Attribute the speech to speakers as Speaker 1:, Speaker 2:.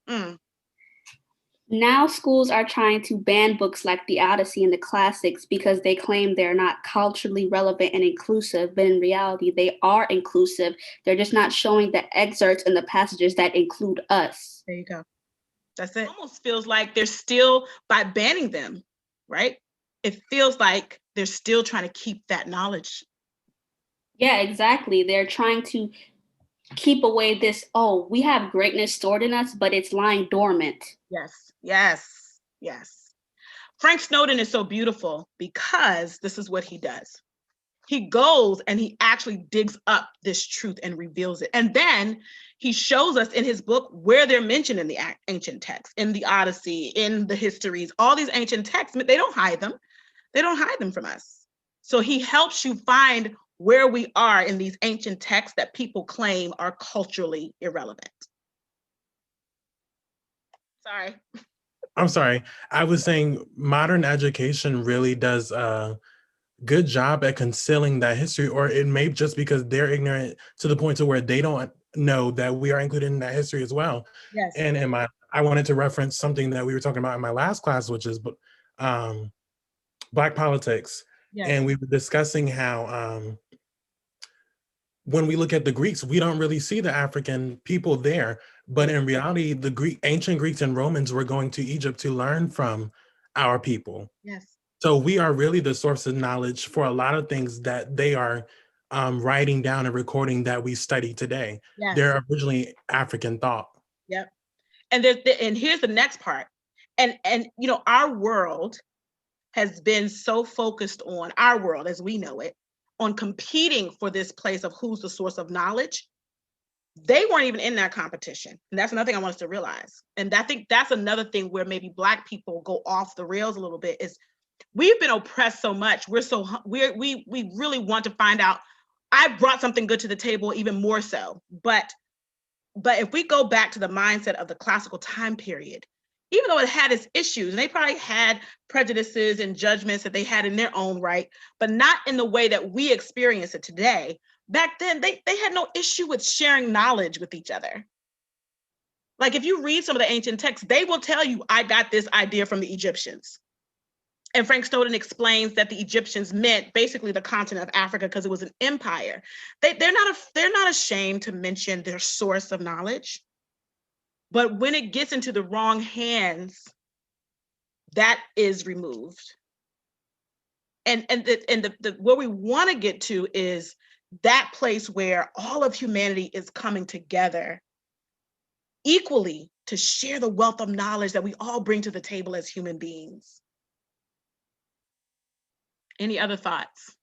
Speaker 1: Mm.
Speaker 2: Now schools are trying to ban books like the Odyssey and the classics because they claim they're not culturally relevant and inclusive, but in reality, they are inclusive. They're just not showing the excerpts and the passages that include us.
Speaker 1: There you go. That's it. It almost feels like they're still, by banning them, right? It feels like they're still trying to keep that knowledge.
Speaker 2: Yeah, exactly. They're trying to keep away this, oh, we have greatness stored in us, but it's lying dormant.
Speaker 1: Yes, yes, yes. Frank Snowden is so beautiful because this is what he does. He goes and he actually digs up this truth and reveals it. And then he shows us in his book where they're mentioned in the ancient texts, in the Odyssey, in the histories, all these ancient texts. They don't hide them. They don't hide them from us. So he helps you find where we are in these ancient texts that people claim are culturally irrelevant. Sorry.
Speaker 3: I'm sorry. I was saying modern education really does a good job at concealing that history, or it may just because they're ignorant to the point to where they don't know that we are included in that history as well.
Speaker 1: Yes.
Speaker 3: And I wanted to reference something that we were talking about in my last class, which is um, Black politics.
Speaker 1: Yes.
Speaker 3: And we were discussing how when we look at the Greeks, we don't really see the African people there. But in reality, the ancient Greeks and Romans were going to Egypt to learn from our people.
Speaker 1: Yes.
Speaker 3: So we are really the source of knowledge for a lot of things that they are writing down and recording that we study today.
Speaker 1: Yes.
Speaker 3: They're originally African thought.
Speaker 1: Yep. And and here's the next part. And you know, our world has been so focused on our world as we know it, on competing for this place of who's the source of knowledge. They weren't even in that competition. And that's another thing I want us to realize. And I think that's another thing where maybe Black people go off the rails a little bit is we've been oppressed so much. We really want to find out. I brought something good to the table, even more so. But if we go back to the mindset of the classical time period, even though it had its issues, and they probably had prejudices and judgments that they had in their own right, but not in the way that we experience it today. Back then, they had no issue with sharing knowledge with each other. Like if you read some of the ancient texts, they will tell you, I got this idea from the Egyptians. And Frank Snowden explains that the Egyptians meant basically the continent of Africa because it was an empire. They're not ashamed to mention their source of knowledge. But when it gets into the wrong hands, that is removed. And what we want to get to is that place where all of humanity is coming together equally to share the wealth of knowledge that we all bring to the table as human beings. Any other thoughts?